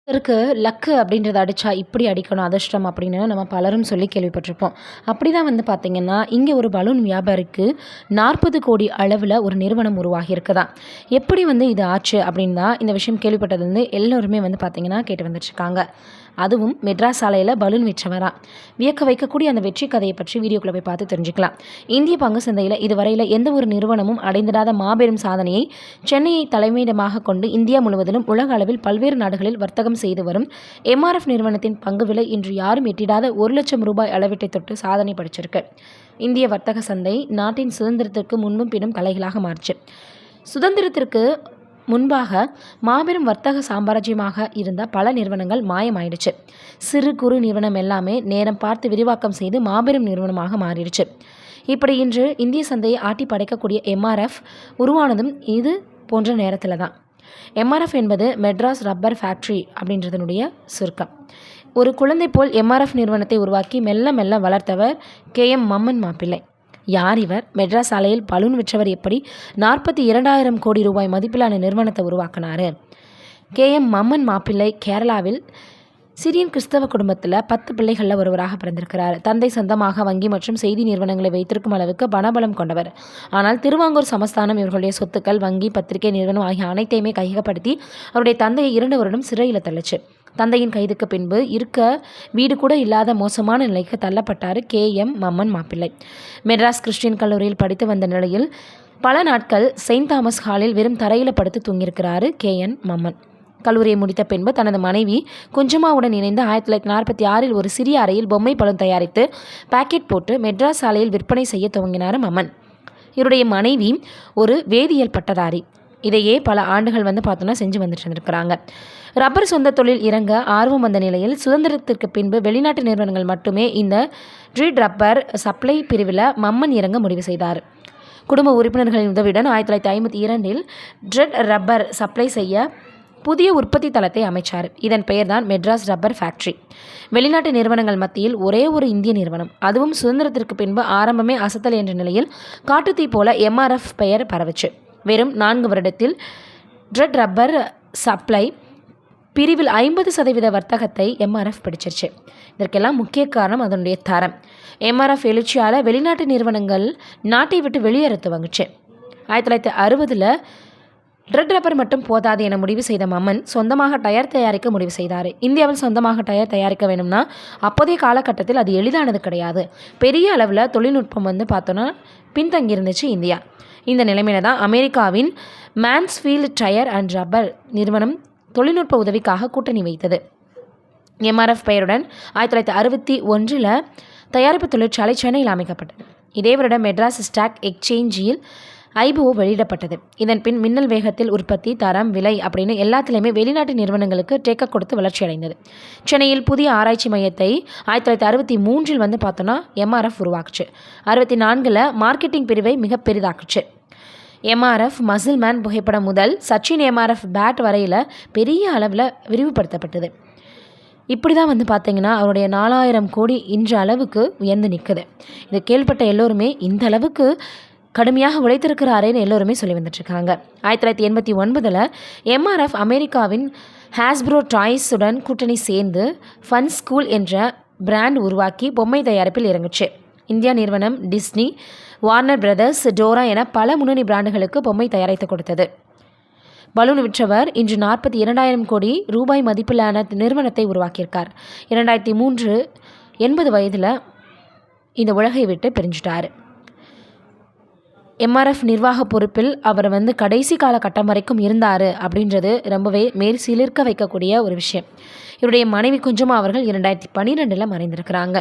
இருக்கு லக்கு அப்படின்றத அடித்தா இப்படி அடிக்கணும் அதிர்ஷ்டம் அப்படின்னு நம்ம பலரும் சொல்லி கேள்விப்பட்டிருப்போம். அப்படி தான் பார்த்தீங்கன்னா, இங்கே ஒரு பலூன் வியாபாரிக்கு 40 கோடி அளவில் ஒரு நிறுவனம் உருவாகி இருக்குதான். எப்படி இது ஆச்சு அப்படின்னு தான் இந்த விஷயம் கேள்விப்பட்டது எல்லோருமே பார்த்தீங்கன்னா கேட்டு வந்துட்டுருக்காங்க. அதுவும் மெட்ராஸ் சாலையில் பலூன் விற்றவரா. வியக்க வைக்கக்கூடிய அந்த வெற்றி கதையை பற்றி வீடியோக்குள்ளே போய் பார்த்து தெரிஞ்சுக்கலாம். இந்திய பங்கு சந்தையில் இதுவரையில் எந்த ஒரு நிறுவனமும் அடைந்திடாத மாபெரும் சாதனையை சென்னையை தலைமையிடமாக கொண்டு இந்தியா முழுவதிலும் உலக அளவில் பல்வேறு நாடுகளில் வர்த்தகம் செய்து வரும் எம்ஆர்எஃப் நிறுவனத்தின் பங்கு விலை இன்று யாரும் எட்டிடாத 1 லட்சம் ரூபாய் அளவீட்டை தொட்டு சாதனை படைச்சிருக்கு. இந்திய வர்த்தக சந்தை நாட்டின் சுதந்திரத்திற்கு முன்பும் பின்னும் தலைகளாக மாறுச்சு. சுதந்திரத்திற்கு முன்பாக மாபெரும் வர்த்தக சாம்ராஜ்யமாக இருந்த பல நிறுவனங்கள் மாயமாயிடுச்சு. சிறு குறு நிறுவனம் எல்லாமே நேரம் பார்த்து விரிவாக்கம் செய்து மாபெரும் நிறுவனமாக மாறிடுச்சு. இப்படி இன்று இந்திய சந்தையை ஆட்டி படைக்கக்கூடிய எம்ஆர்எஃப் உருவானதும் இது போன்ற நேரத்தில் தான். எம்ஆர்எஃப் என்பது மெட்ராஸ் ரப்பர் ஃபேக்ட்ரி அப்படின்றதனுடைய சுருக்கம். ஒரு குழந்தை போல் எம்ஆர்எஃப் நிறுவனத்தை உருவாக்கி மெல்ல மெல்ல வளர்த்தவர் கேஎம் மம்மன் மாப்பிள்ளை. யார் இவர்? மெட்ராஸ் சாலையில் பலூன் விற்றவர் எப்படி 42,000 கோடி ரூபாய் மதிப்பிலான நிறுவனத்தை உருவாக்கினார்? கேஎம் மம்மன் மாப்பிள்ளை கேரளாவில் சிரியன் கிறிஸ்தவ குடும்பத்தில் 10 பிள்ளைகளில் ஒருவராக பிறந்திருக்கிறார். தந்தை சொந்தமாக வங்கி மற்றும் செய்தி நிறுவனங்களை வைத்திருக்கும் அளவுக்கு பணபலம் கொண்டவர். ஆனால் திருவாங்கூர் சமஸ்தானம் இவர்களுடைய சொத்துக்கள், வங்கி, பத்திரிகை நிறுவனம் ஆகிய அனைத்தையுமே கையகப்படுத்தி அவருடைய தந்தையை 2 வருடம் சிறையில் தள்ளுச்சு. தந்தையின் கைதுக்கு பின்பு இருக்க வீடு கூட இல்லாத மோசமான நிலைக்கு தள்ளப்பட்டார் கேஎம் மம்மன் மாப்பிள்ளை. மெட்ராஸ் கிறிஸ்டியன் கல்லூரியில் படித்து வந்த நிலையில் பல நாட்கள் செயின்ட் தாமஸ் ஹாலில் வெறும் தரையில் படுத்து தூங்கியிருக்கிறாரு கேஎன் மம்மன். கல்லூரியை முடித்த பின்பு தனது மனைவி குஞ்சுமாவுடன் இணைந்து 1946 ஒரு சிறிய அறையில் பொம்மை பலூன் தயாரித்து பாக்கெட் போட்டு மெட்ராஸ் சாலையில் விற்பனை செய்ய துவங்கினார் மம்மன். இவருடைய மனைவி ஒரு வேதியியல் பட்டதாரி. இதையே பல ஆண்டுகள் பார்த்தோன்னா செஞ்சு வந்துட்டு இருந்திருக்கிறாங்க. ரப்பர் சொந்த தொழில் இறங்க ஆர்வம் வந்த நிலையில் சுதந்திரத்திற்கு பின்பு வெளிநாட்டு நிறுவனங்கள் மட்டுமே இந்த ட்ரீட் ரப்பர் சப்ளை பிரிவில் மம்மன் இறங்க முடிவு செய்தார். குடும்ப உறுப்பினர்களின் உதவியுடன் 1952 ட்ரெட் ரப்பர் சப்ளை செய்ய புதிய உற்பத்தி தளத்தை அமைச்சார். இதன் பெயர் தான் மெட்ராஸ் ரப்பர் ஃபேக்ட்ரி. வெளிநாட்டு நிறுவனங்கள் மத்தியில் ஒரே ஒரு இந்திய நிறுவனம், அதுவும் சுதந்திரத்திற்கு பின்பு ஆரம்பமே அசத்தல் என்ற நிலையில் காட்டுத்தீ போல எம்ஆர்எஃப் பெயர் பரவுச்சு. வெறும் 4 வருடத்தில் ட்ரெட் ரப்பர் சப்ளை பிரிவில் 50% வர்த்தகத்தை எம்ஆர்எஃப் பிடிச்சிருச்சு. இதற்கெல்லாம் முக்கிய காரணம் அதனுடைய தரம். எம்ஆர்எஃப் எழுச்சியால் வெளிநாட்டு நிறுவனங்கள் நாட்டை விட்டு வெளியேற துவங்குச்சு. 1960 ட்ரெட் ரப்பர் மட்டும் போதாது என முடிவு செய்த மம்மன் சொந்தமாக டயர் தயாரிக்க முடிவு செய்தார். இந்தியாவில் சொந்தமாக டயர் தயாரிக்க வேணும்னா அப்போதைய காலகட்டத்தில் அது எளிதானது கிடையாது. பெரிய அளவில் தொழில்நுட்பம் பார்த்தோன்னா பின்தங்கியிருந்துச்சு இந்தியா. இந்த நிலைமையில தான் அமெரிக்காவின் மேன்ஸ்ஃபீல்ட் டயர் அண்ட் ரப்பர் நிறுவனம் தொழில்நுட்ப உதவிக்காக கூட்டணி வைத்தது. எம்ஆர்எஃப் பெயருடன் 1961 தயாரிப்பு தொழிற்சாலை சென்னையில் அமைக்கப்பட்டது. இதே வருடம் மெட்ராஸ் ஸ்டாக் எக்ஸ்சேஞ்சில் ஐபிஓ வெளியிடப்பட்டது. இதன் பின் மின்னல் வேகத்தில் உற்பத்தி, தரம், விலை அப்படின்னு எல்லாத்துலேயுமே வெளிநாட்டு நிறுவனங்களுக்கு டேக்க கொடுத்து வளர்ச்சி அடைந்தது. சென்னையில் புதிய ஆராய்ச்சி மையத்தை 1963 பார்த்தோன்னா எம்ஆர்எஃப் உருவாக்குச்சு. 64 மார்க்கெட்டிங் பிரிவை மிக பெரிதாக்குச்சு. எம்ஆர்எஃப் மசில் மேன் புகைப்படம் முதல் சச்சின் எம்ஆர்எஃப் பேட் வரையில் பெரிய அளவில் விரிவுபடுத்தப்பட்டது. இப்படி தான் பார்த்தீங்கன்னா அவருடைய 4,000 கோடி இன்ற அளவுக்கு உயர்ந்து நிற்குது. இதை கேள்விப்பட்ட எல்லோருமே இந்த அளவுக்கு கடுமையாக உழைத்திருக்கிறாரேன்னு எல்லோருமே சொல்லி வந்துட்டுருக்காங்க. 1989 எம்ஆர்எஃப் அமெரிக்காவின் ஹாஸ்ப்ரோ டாய்ஸுடன் கூட்டணி சேர்ந்து ஃபன் ஸ்கூல் என்ற பிராண்ட் உருவாக்கி பொம்மை தயாரிப்பில் இறங்குச்சு. இந்தியா நிறுவனம் டிஸ்னி, வார்னர் பிரதர்ஸ், டோரா என பல முன்னணி பிராண்டுகளுக்கு பொம்மை தயாரித்து கொடுத்தது. பலூன் விற்றவர் இன்று 42,000 கோடி ரூபாய் மதிப்பிலான நிறுவனத்தை உருவாக்கியிருக்கார். 2003 80 வயதில் இந்த உலகை விட்டு பிரிஞ்சுட்டார். எம்ஆர்எஃப் நிர்வாக பொறுப்பில் அவர் கடைசி காலகட்டம் வரைக்கும் இருந்தார் அப்படின்றது ரொம்பவே மேல் சிலிர்க்க வைக்கக்கூடிய ஒரு விஷயம். இவருடைய மனைவி குஞ்சுமா அவர்கள் 2012 மறைந்திருக்கிறாங்க.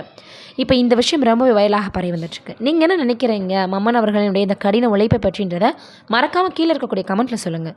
இப்போ இந்த விஷயம் ரொம்பவே வயலாக பரவி வந்துட்டுருக்கு. நீங்கள் என்ன நினைக்கிறீங்க மம்மன் அவர்களுடைய இந்த கடின உழைப்பை பற்றின்றதை மறக்காமல் கீழே இருக்கக்கூடிய கமெண்ட்டில் சொல்லுங்கள்.